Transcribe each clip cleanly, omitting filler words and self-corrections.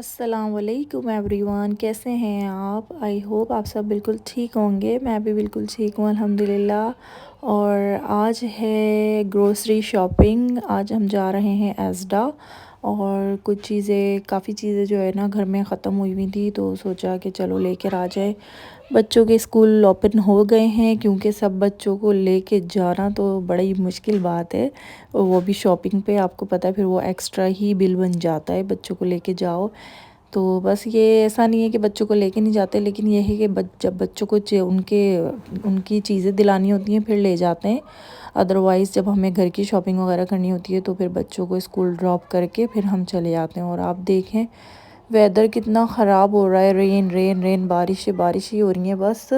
अस्सलाम वालेकुम एवरीवन, कैसे हैं आप? आई होप आप सब बिल्कुल ठीक होंगे। मैं भी बिल्कुल ठीक हूँ अल्हम्दुलिल्लाह। और आज है ग्रोसरी शॉपिंग। आज हम जा रहे हैं एस्डा और कुछ चीज़ें काफ़ी चीज़ें जो है ना घर में ख़त्म हुई हुई थी, तो सोचा कि चलो लेकर आ जाए। बच्चों के स्कूल ओपन हो गए हैं, क्योंकि सब बच्चों को लेके जाना तो बड़ी मुश्किल बात है। वो भी शॉपिंग पे, आपको पता है फिर वो एक्स्ट्रा ही बिल बन जाता है बच्चों को लेके जाओ। तो बस ये ऐसा नहीं है कि बच्चों को लेके नहीं जाते, लेकिन ये है कि जब बच्चों को उनकी चीज़ें दिलानी होती हैं फिर ले जाते हैं। अदरवाइज़ जब हमें घर की शॉपिंग वगैरह करनी होती है तो फिर बच्चों को स्कूल ड्रॉप करके फिर हम चले जाते हैं। और आप देखें वेदर कितना ख़राब हो रहा है, रेन रेन रेन, बारिश ही हो रही है बस।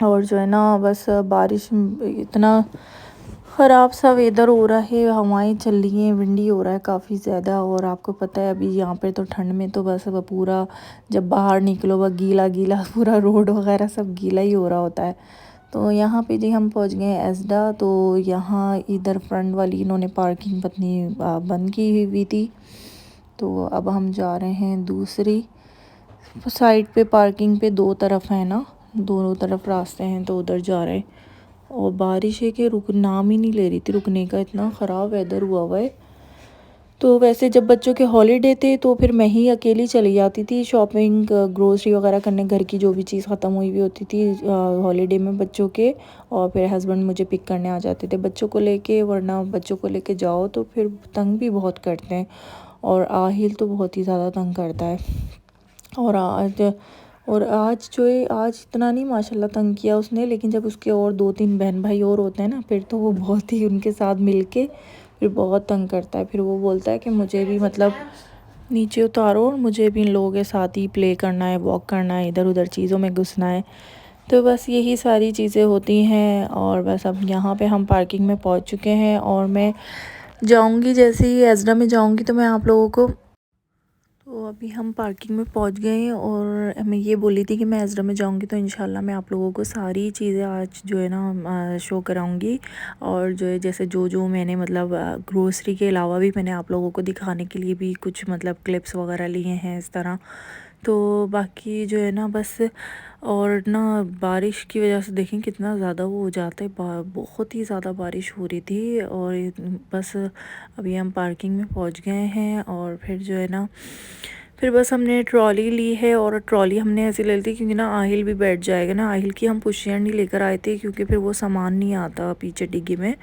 और जो है ना बस बारिश इतना ख़राब सा वेदर हो रहा है, हवाएं चल रही हैं, विंडी हो रहा है काफ़ी ज़्यादा। और आपको पता है अभी यहाँ पे तो ठंड में तो बस वो पूरा जब बाहर निकलो वह गीला गीला पूरा रोड वगैरह सब गीला ही हो रहा होता है। तो यहाँ पे जी हम पहुँच गए एस्डा। तो यहाँ इधर फ्रंट वाली इन्होंने पार्किंग पत्नी बंद की हुई थी, तो अब हम जा रहे हैं दूसरी साइड पे। पार्किंग पे दो तरफ है ना, दोनों तरफ रास्ते हैं, तो उधर जा रहे हैं। और बारिश है कि रुक नाम ही नहीं ले रही थी रुकने का, इतना ख़राब वेदर हुआ है। तो वैसे जब बच्चों के हॉलीडे थे तो फिर मैं ही अकेली चली जाती थी शॉपिंग, ग्रोसरी वगैरह करने, घर की जो भी चीज़ ख़त्म हुई हुई होती थी हॉलीडे में बच्चों के। और फिर हस्बैंड मुझे पिक करने आ जाते थे बच्चों को लेके, वरना बच्चों को लेके जाओ तो फिर तंग भी बहुत करते हैं। और आहिल तो बहुत ही ज़्यादा तंग करता है। और आज जो है, आज इतना नहीं माशाल्लाह तंग किया उसने, लेकिन जब उसके और दो तीन बहन भाई और होते हैं ना फिर तो वो बहुत ही उनके साथ मिलके फिर बहुत तंग करता है। फिर वो बोलता है कि मुझे भी मतलब नीचे उतारो और मुझे भी इन लोगों के साथ ही प्ले करना है, वॉक करना है, इधर उधर चीज़ों में घुसना है। तो बस यही सारी चीज़ें होती हैं। और बस अब यहाँ पे हम पार्किंग में पहुँच चुके हैं और मैं जाऊँगी, जैसे ही एज़रा में जाऊँगी तो मैं आप लोगों को। तो अभी हम पार्किंग में पहुंच गए हैं और मैं ये बोली थी कि मैं एज़रा में जाऊंगी तो इंशाल्लाह मैं आप लोगों को सारी चीज़ें आज जो है ना शो कराऊंगी। और जो है जैसे जो जो मैंने मतलब ग्रोसरी के अलावा भी मैंने आप लोगों को दिखाने के लिए भी कुछ मतलब क्लिप्स वगैरह लिए हैं इस तरह। तो बाकी जो है ना बस, और ना बारिश की वजह से देखें कितना ज़्यादा वो हो जाता है, बहुत ही ज़्यादा बारिश हो रही थी। और बस अभी हम पार्किंग में पहुंच गए हैं और फिर जो है ना फिर बस हमने ट्रॉली ली है। और ट्रॉली हमने ऐसी ले ली थी क्योंकि ना आहिल भी बैठ जाएगा ना। आहिल की हम पुशियाँ नहीं लेकर आए थे क्योंकि फिर वो सामान नहीं आता, पीछे डिग्गी में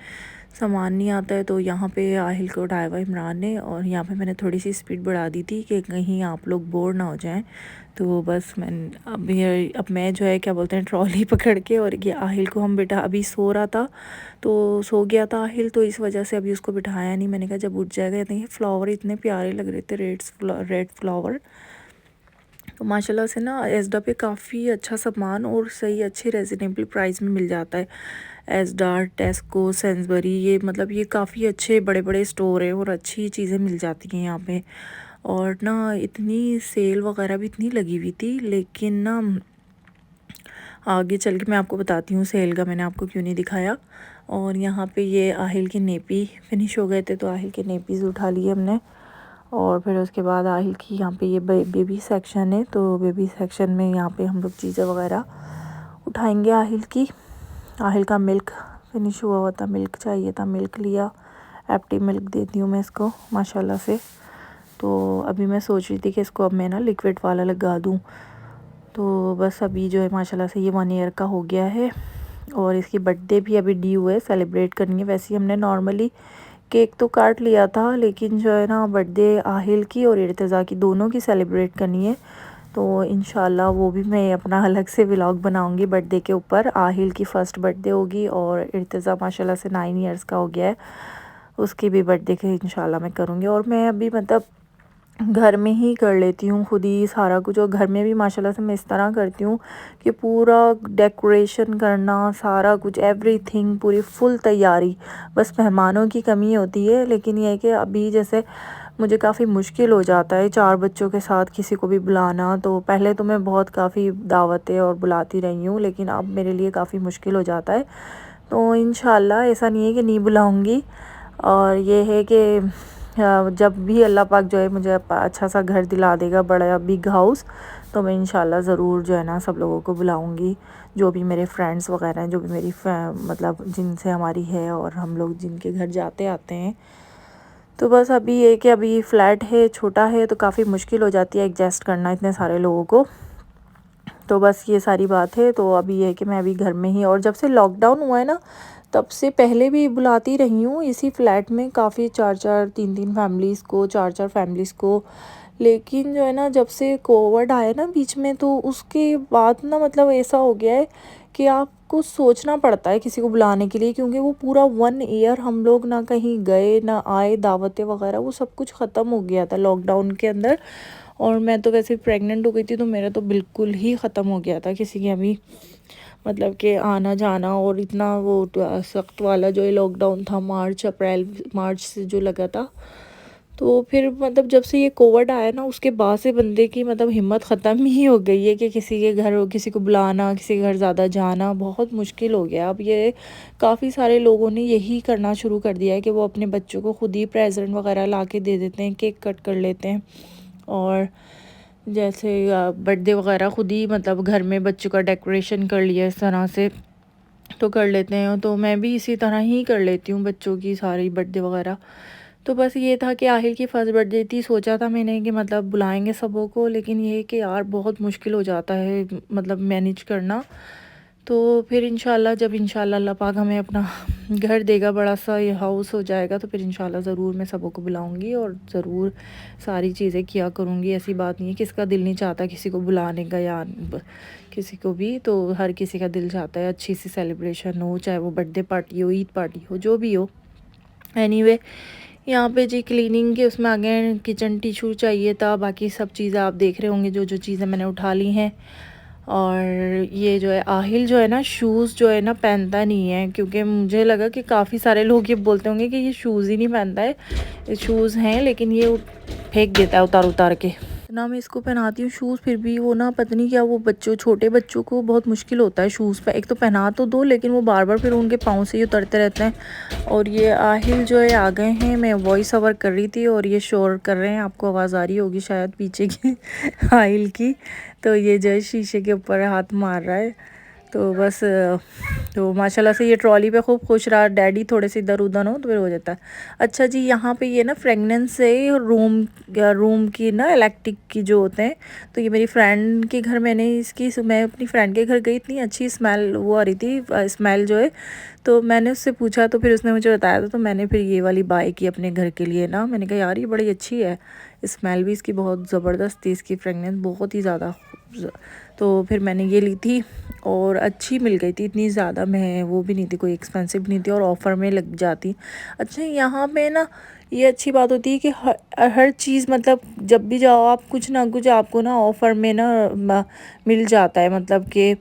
सामान नहीं आता है। तो यहाँ पे आहिल को उठाया हुआ इमरान ने, और यहाँ पे मैंने थोड़ी सी स्पीड बढ़ा दी थी कि कहीं आप लोग बोर ना हो जाएं। तो बस अब मैं जो है क्या बोलते हैं ट्रॉली पकड़ के, और ये आहिल को हम बेटा अभी सो रहा था तो सो गया था आहिल, तो इस वजह से अभी उसको बिठाया नहीं। मैंने कहा जब उठ जाएगा। देखिए फ्लावर इतने प्यारे लग रहे थे, रेड फ्लावर। तो माशाल्लाह से ना एस्डा पे काफ़ी अच्छा सामान और सही अच्छे रिजनेबल प्राइस में मिल जाता है। एस्डा, टेस्को, सेंसबरी, ये मतलब ये काफ़ी अच्छे बड़े बड़े स्टोर हैं और अच्छी चीज़ें मिल जाती हैं यहाँ पे। और ना इतनी सेल वगैरह भी इतनी लगी हुई थी, लेकिन ना आगे चल के मैं आपको बताती हूँ सेल का मैंने आपको क्यों नहीं दिखाया। और यहाँ पे ये आहिल के नेपी फिनिश हो गए थे, तो आहिल के नेपीज़ उठा लिए हमने। और फिर उसके बाद आहिल की यहाँ पे ये बेबी सेक्शन है, तो बेबी सेक्शन में यहाँ पे हम लोग चीज़ें वगैरह उठाएंगे आहिल की। आहिल का मिल्क फिनिश हुआ था, मिल्क चाहिए था, मिल्क लिया। एप्टी मिल्क देती हूँ मैं इसको माशाल्लाह से। तो अभी मैं सोच रही थी कि इसको अब मैं ना लिक्विड वाला लगा दूँ। तो बस अभी जो है माशाल्लाह से ये 1 ईयर का हो गया है। और इसकी बर्थडे भी अभी ड्यू है, सेलिब्रेट करनी है। वैसे ही हमने नॉर्मली केक तो काट लिया था, लेकिन जो है ना बर्थडे आहिल की और इर्तिज़ा की दोनों की सेलिब्रेट करनी है। तो इंशाल्लाह वो भी मैं अपना अलग से व्लॉग बनाऊंगी बर्थडे के ऊपर। आहिल की फ़र्स्ट बर्थडे होगी और इर्तिज़ा माशाल्लाह से 9 ईयर्स का हो गया है, उसकी भी बर्थडे के इंशाल्लाह मैं करूँगी। और मैं अभी मतलब घर में ही कर लेती हूँ खुद ही सारा कुछ। और घर में भी माशाल्लाह से मैं इस तरह करती हूँ कि पूरा डेकोरेशन करना, सारा कुछ एवरीथिंग पूरी फुल तैयारी। बस मेहमानों की कमी होती है, लेकिन ये है कि अभी जैसे मुझे काफ़ी मुश्किल हो जाता है 4 बच्चों के साथ किसी को भी बुलाना। तो पहले तो मैं बहुत काफ़ी दावतें और बुलाती रही हूँ, लेकिन अब मेरे लिए काफ़ी मुश्किल हो जाता है। तो इंशाल्लाह ऐसा नहीं है कि नहीं बुलाऊँगी। और ये है कि जब भी अल्लाह पाक जो है मुझे अच्छा सा घर दिला देगा, बड़ा बिग हाउस, तो मैं इंशाल्लाह ज़रूर जो है ना सब लोगों को बुलाऊंगी, जो भी मेरे फ्रेंड्स वगैरह हैं, जो भी मेरी मतलब जिनसे हमारी है और हम लोग जिनके घर जाते आते हैं। तो बस अभी ये कि अभी फ़्लैट है, छोटा है, तो काफ़ी मुश्किल हो जाती है एडजस्ट करना इतने सारे लोगों को। तो बस ये सारी बात है। तो अभी ये है कि मैं अभी घर में ही, और जब से लॉकडाउन हुआ है ना, तब से पहले भी बुलाती रही हूँ इसी फ्लैट में काफ़ी 4-4 3-3 फैमिलीज़ को, 4-4 फैमिलीज़ को। लेकिन जो है ना, जब से कोविड आया ना बीच में, तो उसके बाद ना मतलब ऐसा हो गया है कि आपको सोचना पड़ता है किसी को बुलाने के लिए, क्योंकि वो पूरा 1 ईयर हम लोग ना कहीं गए ना आए, दावतें वगैरह वो सब कुछ ख़त्म हो गया था लॉकडाउन के अंदर। और मैं तो वैसे प्रेग्नेंट हो गई थी, तो मेरा तो बिल्कुल ही ख़त्म हो गया था किसी के अभी मतलब कि आना जाना। और इतना वो सख्त वाला जो है लॉकडाउन था, मार्च से जो लगा था। तो फिर मतलब जब से ये कोविड आया ना, उसके बाद से बंदे की मतलब हिम्मत ख़त्म ही हो गई है कि किसी के घर किसी को बुलाना, किसी के घर ज़्यादा जाना बहुत मुश्किल हो गया। अब ये काफ़ी सारे लोगों ने यही करना शुरू कर दिया है कि वो अपने बच्चों को खुद ही प्रेजेंट वगैरह ला के दे देते हैं, केक कट कर लेते हैं, और जैसे बर्थडे वगैरह खुद ही मतलब घर में बच्चों का डेकोरेशन कर लिया इस तरह से तो कर लेते हैं। तो मैं भी इसी तरह ही कर लेती हूँ बच्चों की सारी बर्थडे वगैरह। तो बस ये था कि आहिल की फ़र्स्ट बर्थडे थी, सोचा था मैंने कि मतलब बुलाएंगे सबों को, लेकिन ये कि यार बहुत मुश्किल हो जाता है मतलब मैनेज करना। तो फिर इंशाल्लाह जब इंशाल्लाह अल्लाह पाक हमें अपना घर देगा, बड़ा सा ये हाउस हो जाएगा, तो फिर इंशाल्लाह ज़रूर मैं सबों को बुलाऊंगी और ज़रूर सारी चीज़ें किया करूँगी। ऐसी बात नहीं है, किसका दिल नहीं चाहता किसी को बुलाने का या किसी को भी, तो हर किसी का दिल चाहता है अच्छी सी सेलिब्रेशन हो, चाहे वो बर्थडे पार्टी हो, ईद पार्टी हो, जो भी हो। एनीवे यहाँ पे जी क्लीनिंग के उसमें आ गए, किचन टिशू चाहिए था, बाकी सब चीज़ें आप देख रहे होंगे जो जो चीज़ें मैंने उठा ली हैं। और ये जो है आहिल जो है ना शूज़ जो है ना पहनता नहीं है, क्योंकि मुझे लगा कि काफ़ी सारे लोग ये बोलते होंगे कि ये शूज़ ही नहीं पहनता है, ये शूज़ हैं लेकिन ये फेंक देता है उतार उतार के। ना मैं इसको पहनाती हूँ शूज़, फिर भी वो ना पता नहीं क्या, वो बच्चों छोटे बच्चों को बहुत मुश्किल होता है शूज़ पे, एक तो पहना तो दो लेकिन वो बार बार फिर उनके पाँव से ही उतरते रहते हैं। और ये आहिल जो है आ गए हैं, मैं वॉइस ओवर कर रही थी और ये शोर कर रहे हैं, आपको आवाज़ आ रही होगी शायद पीछे की आहिल की। तो ये जो है शीशे के ऊपर हाथ मार रहा है। तो बस तो माशाल्लाह से ये ट्रॉली पे खूब खुश रहा, डैडी थोड़े से इधर उधर हो तो फिर हो जाता है। अच्छा जी, यहाँ पे ये ना फ्रेगनेंस से रूम की ना इलेक्ट्रिक की जो होते हैं, तो ये मेरी फ्रेंड के घर मैंने इसकी, मैं अपनी फ्रेंड के घर गई, इतनी अच्छी स्मेल वो आ रही थी, स्मेल जो है, तो मैंने उससे पूछा तो फिर उसने मुझे बताया था, तो मैंने फिर ये वाली बाय की अपने घर के लिए ना। मैंने कहा यार ये बड़ी अच्छी है, स्मेल भी इसकी बहुत ज़बरदस्त थी, इसकी फ्रेगनेंस बहुत ही ज़्यादा। तो फिर मैंने ये ली थी और अच्छी मिल गई थी, इतनी ज़्यादा मैं वो भी नहीं थी, कोई एक्सपेंसिव नहीं थी और ऑफ़र में लग जाती। अच्छा यहाँ पे ना ये अच्छी बात होती है कि हर चीज़ मतलब जब भी जाओ आप कुछ ना कुछ आपको ना ऑफ़र में ना मिल जाता है, मतलब कि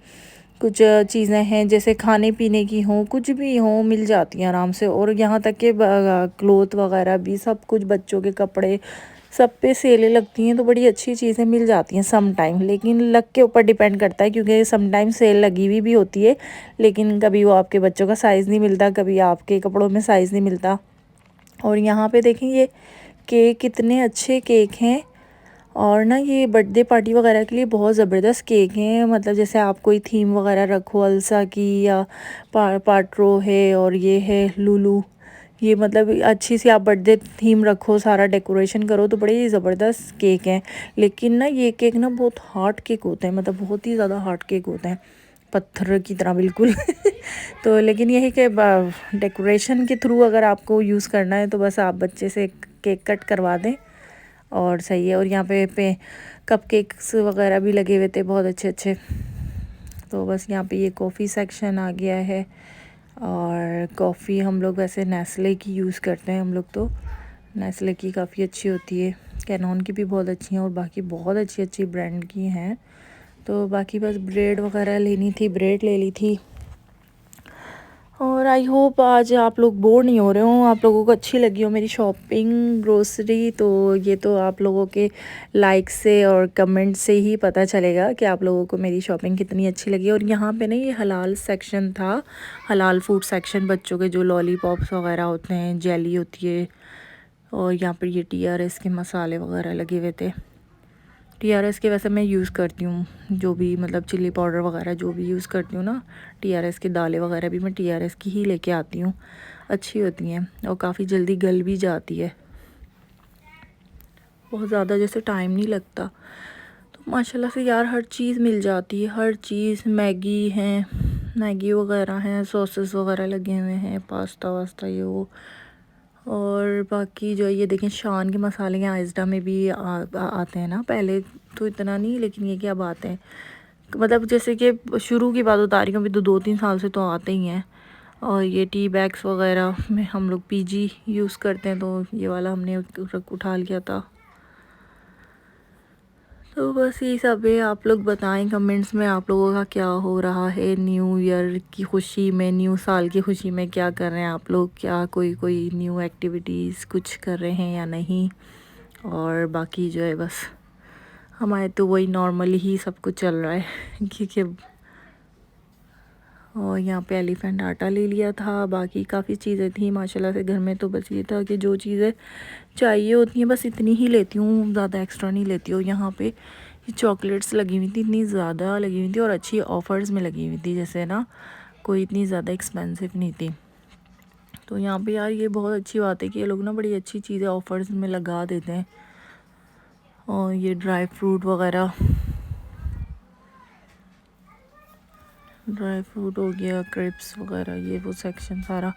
कुछ चीज़ें हैं जैसे खाने पीने की हों, कुछ भी हों, मिल जाती हैं आराम से। और यहाँ तक कि क्लोथ वगैरह भी सब कुछ, बच्चों के कपड़े सब पे सेलें लगती हैं, तो बड़ी अच्छी चीज़ें मिल जाती हैं सम टाइम। लेकिन लक के ऊपर डिपेंड करता है, क्योंकि सम टाइम सेल लगी हुई भी होती है, लेकिन कभी वो आपके बच्चों का साइज़ नहीं मिलता, कभी आपके कपड़ों में साइज़ नहीं मिलता। और यहाँ पे देखें ये केक, कितने अच्छे केक हैं, और ना ये बर्थडे पार्टी वगैरह के लिए बहुत ज़बरदस्त केक हैं। मतलब जैसे आप कोई थीम वगैरह रखो अल्सा की, या पार्ट्रो है, और ये है लूलू, ये मतलब अच्छी सी आप बर्थडे थीम रखो, सारा डेकोरेशन करो, तो बड़े ज़बरदस्त केक हैं। लेकिन ना ये केक ना बहुत हार्ड केक होते हैं, मतलब बहुत ही ज़्यादा हार्ड केक होते हैं, पत्थर की तरह बिल्कुल तो लेकिन यही कि डेकोरेशन के थ्रू अगर आपको यूज़ करना है तो बस आप बच्चे से केक कट करवा दें और सही है। और यहाँ पे कप केक्स वगैरह भी लगे हुए थे बहुत अच्छे अच्छे। तो बस यहाँ पे ये कॉफ़ी सेक्शन आ गया है, और कॉफ़ी हम लोग वैसे नेस्ले की यूज़ करते हैं हम लोग, तो नेस्ले की काफ़ी अच्छी होती है, कैनॉन की भी बहुत अच्छी हैं, और बाकी बहुत अच्छी अच्छी ब्रांड की हैं। तो बाकी बस ब्रेड वगैरह लेनी थी, ब्रेड ले ली थी। और आई होप आज आप लोग बोर नहीं हो रहे हो, आप लोगों को अच्छी लगी हो मेरी शॉपिंग ग्रोसरी। तो ये तो आप लोगों के लाइक से और कमेंट से ही पता चलेगा कि आप लोगों को मेरी शॉपिंग कितनी अच्छी लगी। और यहाँ पे ना ये हलाल सेक्शन था, हलाल फूड सेक्शन, बच्चों के जो लॉलीपॉप्स वगैरह होते हैं, जेली होती है, और यहाँ पर ये TRS के मसाले वगैरह लगे हुए थे। TRS के वैसे मैं यूज़ करती हूँ, जो भी मतलब चिल्ली पाउडर वगैरह जो भी यूज़ करती हूँ ना, TRS के दालें वगैरह भी मैं TRS की ही लेके आती हूँ, अच्छी होती हैं और काफ़ी जल्दी गल भी जाती है, बहुत ज़्यादा जैसे टाइम नहीं लगता। तो माशाल्लाह से यार हर चीज़ मिल जाती है, हर चीज़। मैगी है, मैगी वगैरह हैं, सॉसेस वगैरह लगे हुए हैं, पास्ता वास्ता ये वो। और बाकी जो ये देखें शान के मसाले यहाँ आइज़डा में भी आते हैं ना, पहले तो इतना नहीं, लेकिन ये कि अब आते हैं। मतलब जैसे कि शुरू की बात बता रही हूँ, अभी तो 2-3 साल से तो आते ही हैं। और ये टी बैग्स वगैरह में हम लोग PG यूज़ करते हैं, तो ये वाला हमने उठा लिया था। तो बस यही सब है। आप लोग बताएं कमेंट्स में आप लोगों का क्या हो रहा है, न्यू ईयर की खुशी में, न्यू साल की खुशी में क्या कर रहे हैं आप लोग, क्या कोई न्यू एक्टिविटीज़ कुछ कर रहे हैं या नहीं। और बाकी जो है बस हमारे तो वही नॉर्मली ही सब कुछ चल रहा है क्योंकि और यहाँ पे एलिफेंट आटा ले लिया था, बाकी काफ़ी चीज़ें थी माशाल्लाह से घर में। तो बस ये था कि जो चीज़ें चाहिए होती हैं बस इतनी ही लेती हूँ, ज़्यादा एक्स्ट्रा नहीं लेती हूँ। यहाँ पे ये चॉकलेट्स लगी हुई थी, इतनी ज़्यादा लगी हुई थी और अच्छी ऑफ़र्स में लगी हुई थी, जैसे ना कोई इतनी ज़्यादा एक्सपेंसिव नहीं थी। तो यहाँ पे यार ये बहुत अच्छी बात है कि ये लोग ना बड़ी अच्छी चीज़ें ऑफ़र्स में लगा देते हैं। और ये ड्राई फ्रूट वगैरह, ड्राई फ्रूट हो गया, क्रिप्स वगैरह, ये वो सेक्शन सारा।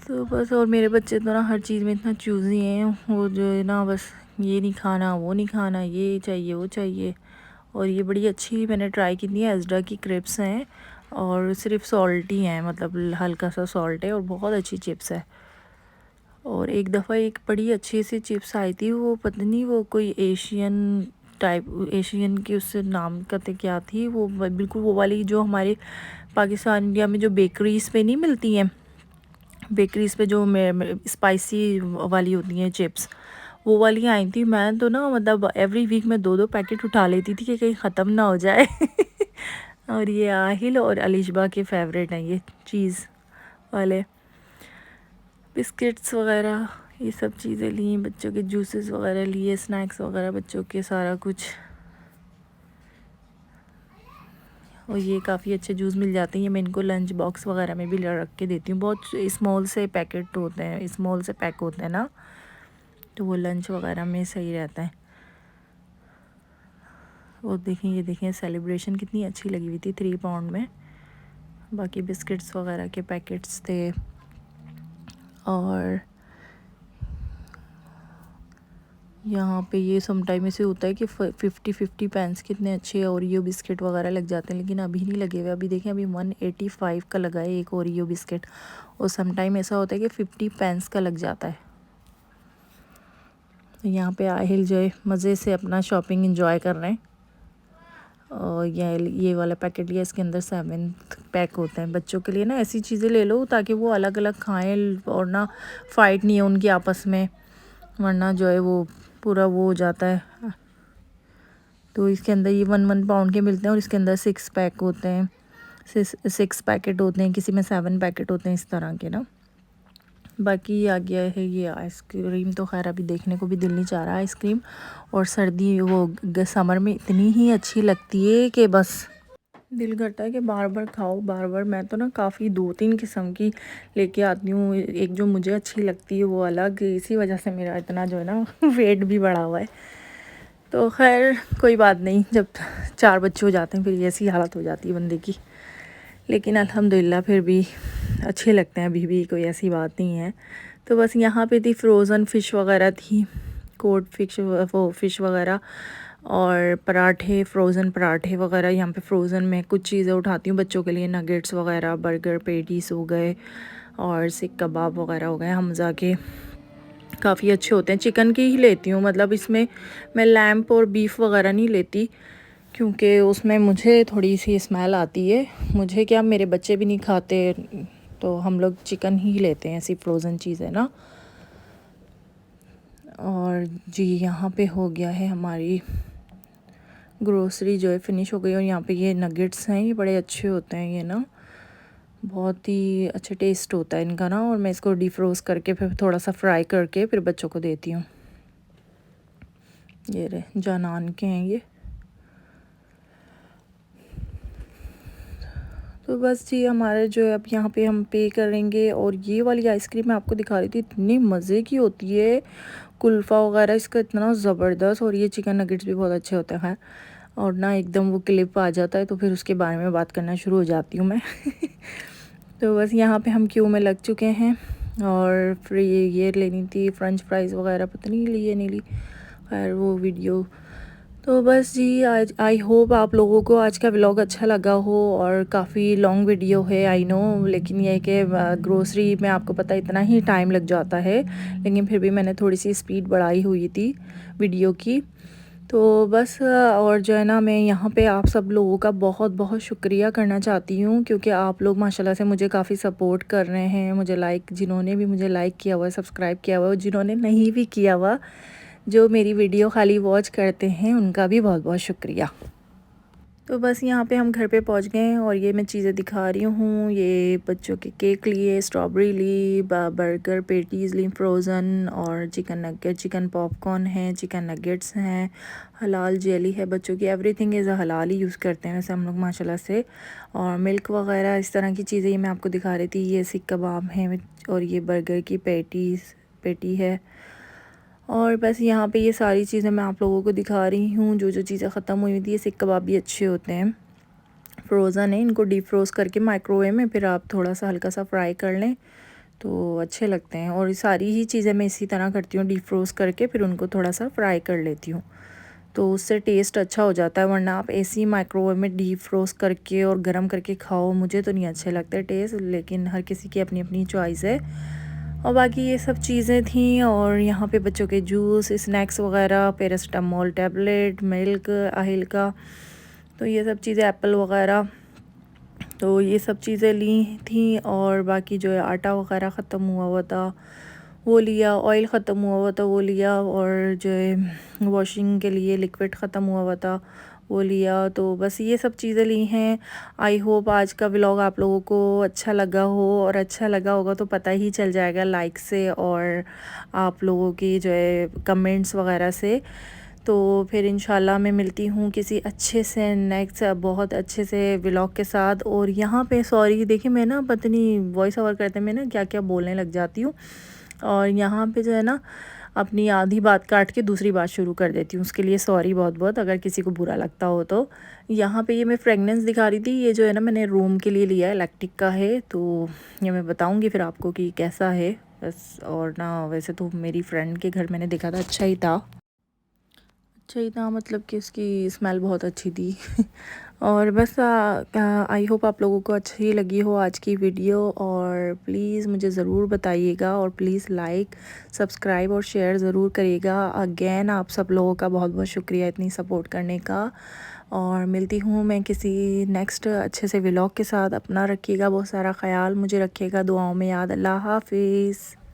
तो बस और मेरे बच्चे तो ना हर चीज़ में इतना चूज़ी हैं, वो जो है ना बस ये नहीं खाना वो नहीं खाना, ये चाहिए वो चाहिए। और ये बड़ी अच्छी मैंने ट्राई की थी, आइज़डा की क्रिप्स हैं और सिर्फ सॉल्टी हैं, मतलब हल्का सा सॉल्ट है और बहुत अच्छी चिप्स है। और एक दफ़ा एक बड़ी अच्छी सी चिप्स आई थी, वो पता नहीं वो कोई एशियन टाइप, एशियन की उससे नाम कहते क्या थी वो, बिल्कुल वो वाली जो हमारे पाकिस्तान इंडिया में जो बेकरीज़ पे नहीं मिलती हैं, बेकरीज़ पे जो स्पाइसी वाली होती हैं चिप्स, वो वाली आई थी। मैं तो ना मतलब एवरी वीक में 2-2 पैकेट उठा लेती थी कि कहीं ख़त्म ना हो जाए और ये आहिल और अलिशबा के फेवरेट हैं ये चीज़ वाले बिस्किट्स वगैरह, ये सब चीज़ें ली, बच्चों के जूसेस वगैरह लिए, स्नैक्स वगैरह बच्चों के सारा कुछ। और ये काफ़ी अच्छे जूस मिल जाते हैं, ये मैं इनको लंच बॉक्स वगैरह में भी रख के देती हूँ। बहुत स्मॉल से पैकेट होते हैं, स्मॉल से पैक होते हैं ना, तो वो लंच वगैरह में सही रहता है। और देखें ये देखें सेलिब्रेशन कितनी अच्छी लगी हुई थी 3 पाउंड में। बाकी बिस्किट्स वगैरह के पैकेट्स थे। और यहाँ पे ये समटाइम ऐसे होता है कि 50 पेंस कितने अच्छे ओरियो बिस्किट वगैरह लग जाते हैं, लेकिन अभी नहीं लगे हुए। अभी देखें अभी 185 का लगा है एक ओरियो बिस्किट, और समटाइम ऐसा होता है कि 50 पेंस का लग जाता है। तो यहाँ पे आहिल जो है मज़े से अपना शॉपिंग इंजॉय कर रहे हैं। और ये वाला पैकेट लिया, इसके अंदर 7th पैक होते हैं बच्चों के लिए ना। ऐसी चीज़ें ले लो ताकि वो अलग अलग खाएं और ना फ़ाइट नहीं है उनकी आपस में, वरना जो है वो पूरा वो हो जाता है। तो इसके अंदर ये 1 पाउंड के मिलते हैं और इसके अंदर 6 पैक होते हैं, 6 पैकेट होते हैं, किसी में 7 पैकेट होते हैं इस तरह के ना। बाकी आ गया है ये आइसक्रीम, तो खैर अभी देखने को भी दिल नहीं चाह रहा आइसक्रीम। और सर्दी वो समर में इतनी ही अच्छी लगती है कि बस दिल करता है कि बार बार खाओ बार बार। मैं तो ना काफ़ी 2-3 किस्म की लेके आती हूँ, एक जो मुझे अच्छी लगती है वो अलग, इसी वजह से मेरा इतना जो है ना वेट भी बढ़ा हुआ है। तो खैर कोई बात नहीं, जब 4 बच्चे हो जाते हैं फिर ऐसी हालत हो जाती है बंदे की। लेकिन अल्हम्दुलिल्लाह फिर भी अच्छे लगते हैं, अभी भी कोई ऐसी बात नहीं है। तो बस यहाँ पे थी फ्रोज़न फ़िश वगैरह थी, कोड फिश वो फ़िश वगैरह, और पराठे, फ्रोज़न पराठे वगैरह। यहाँ पे फ्रोज़न में कुछ चीज़ें उठाती हूँ बच्चों के लिए, नगेट्स वगैरह, बर्गर पेटीज़ हो गए और सीख कबाब वगैरह हो गए हमज़ा के, काफ़ी अच्छे होते हैं। चिकन की ही लेती हूँ, मतलब इसमें मैं लैम्प और बीफ वगैरह नहीं लेती क्योंकि उसमें मुझे थोड़ी सी स्मेल आती है। मुझे क्या, मेरे बच्चे भी नहीं खाते, तो हम लोग चिकन ही लेते हैं, ऐसी फ्रोज़न चीज़ें ना। और जी यहाँ पे हो गया है हमारी ग्रोसरी जो है फिनिश हो गई। और यहाँ पे ये नगेट्स हैं, ये बड़े अच्छे होते हैं ये ना, बहुत ही अच्छा टेस्ट होता है इनका ना। और मैं इसको डिफ्रोस्ट करके फिर थोड़ा सा फ्राई करके फिर बच्चों को देती हूँ। ये रहे जानान के हैं ये। तो बस जी हमारे जो है अब यहाँ पे हम पे करेंगे। और ये वाली आइसक्रीम मैं आपको दिखा रही थी, इतनी मज़े की होती है, कुल्फ़ा वगैरह इसका इतना ज़बरदस्त। और ये चिकन नगेट्स भी बहुत अच्छे होते हैं। और ना एकदम वो क्लिप आ जाता है तो फिर उसके बारे में बात करना शुरू हो जाती हूँ मैं। तो बस यहाँ पे हम क्यू में लग चुके हैं। और फिर ये लेनी थी फ्रेंच फ्राइज़ वगैरह, पता नहीं ली या नहीं ली, खैर वो वीडियो। तो बस जी आज आई होप आप लोगों को आज का व्लॉग अच्छा लगा हो। और काफ़ी लॉन्ग वीडियो है आई नो, लेकिन ये है कि ग्रोसरी में आपको पता इतना ही टाइम लग जाता है, लेकिन फिर भी मैंने थोड़ी सी स्पीड बढ़ाई हुई थी वीडियो की। तो बस और जो है ना मैं यहाँ पे आप सब लोगों का बहुत बहुत शुक्रिया करना चाहती हूँ, क्योंकि आप लोग माशाल्लाह से मुझे काफ़ी सपोर्ट कर रहे हैं। मुझे लाइक, जिन्होंने भी मुझे लाइक किया हुआ है, सब्सक्राइब किया हुआ है, जिन्होंने नहीं भी किया हुआ, जो मेरी वीडियो खाली वॉच करते हैं, उनका भी बहुत बहुत शुक्रिया। तो बस यहाँ पे हम घर पे पहुँच गए हैं। और ये मैं चीज़ें दिखा रही हूँ, ये बच्चों के केक लिए, स्ट्रॉबेरी ली, बर्गर पेटीज़ ली फ्रोज़न, और चिकन नगेट, चिकन पॉपकॉर्न है, चिकन नगेट्स हैं, हलाल जेली है बच्चों की। एवरीथिंग इज़ हलाल ही यूज़ करते हैं वैसे हम लोग माशाल्लाह से। और मिल्क वगैरह इस तरह की चीज़ें ये मैं आपको दिखा रही थी। ये सीख कबाब हैं और ये बर्गर की पेटी है। और बस यहाँ पे ये सारी चीज़ें मैं आप लोगों को दिखा रही हूँ। जो जो चीज़ें ख़त्म हुई थी, ये सीख कबाब भी अच्छे होते हैं, फ्रोज़न है, इनको डीप फ्रोज़ करके माइक्रोवेव में फिर आप थोड़ा सा हल्का सा फ्राई कर लें तो अच्छे लगते हैं। और सारी ही चीज़ें मैं इसी तरह करती हूँ, डीप फ्रोज़ करके फिर उनको थोड़ा सा फ्राई कर लेती हूँ, तो उससे टेस्ट अच्छा हो जाता है। वरना आप ऐसे ही माइक्रोवेव में डीप फ्रोज़ करके और गर्म करके खाओ, मुझे तो नहीं अच्छे लगते टेस्ट, लेकिन हर किसी की अपनी अपनी चॉइस है। और बाकी ये सब चीज़ें थी। और यहाँ पे बच्चों के जूस, स्नैक्स वगैरह, पैरास्टामोल टैबलेट, मिल्क आहिल का, तो ये सब चीज़ें, एप्पल वगैरह, तो ये सब चीज़ें ली थी। और बाकी जो है आटा वगैरह ख़त्म हुआ था वो लिया, ऑयल ख़त्म हुआ था वो लिया, और जो है वॉशिंग के लिए लिक्विड ख़त्म हुआ था वो लिया। तो बस ये सब चीज़ें ली हैं। आई होप आज का व्लॉग आप लोगों को अच्छा लगा हो, और अच्छा लगा होगा तो पता ही चल जाएगा लाइक से और आप लोगों की जो है कमेंट्स वगैरह से। तो फिर इंशाल्लाह मैं मिलती हूँ किसी अच्छे से नेक्स्ट बहुत अच्छे से व्लॉग के साथ। और यहाँ पे सॉरी देखिए मैं ना पता नहीं वॉइस ओवर करते में ना क्या क्या बोलने लग जाती हूँ, और यहाँ पे जो है ना अपनी आधी बात काट के दूसरी बात शुरू कर देती हूँ, उसके लिए सॉरी बहुत बहुत अगर किसी को बुरा लगता हो तो। यहाँ पे ये मैं फ्रेगनेंस दिखा रही थी, ये जो है ना मैंने रूम के लिए लिया है, इलेक्ट्रिक का है, तो ये मैं बताऊँगी फिर आपको कि कैसा है बस। और ना वैसे तो मेरी फ्रेंड के घर मैंने देखा था, अच्छा ही था, अच्छा ही था, मतलब कि उसकी स्मेल बहुत अच्छी थी। और बस आई होप आप लोगों को अच्छी लगी हो आज की वीडियो। और प्लीज़ मुझे ज़रूर बताइएगा, और प्लीज़ लाइक, सब्सक्राइब और शेयर ज़रूर करिएगा। अगेन आप सब लोगों का बहुत बहुत शुक्रिया इतनी सपोर्ट करने का। और मिलती हूँ मैं किसी नेक्स्ट अच्छे से व्लॉग के साथ। अपना रखिएगा बहुत सारा ख्याल, मुझे रखिएगा दुआओं में याद। अल्लाह हाफिज़।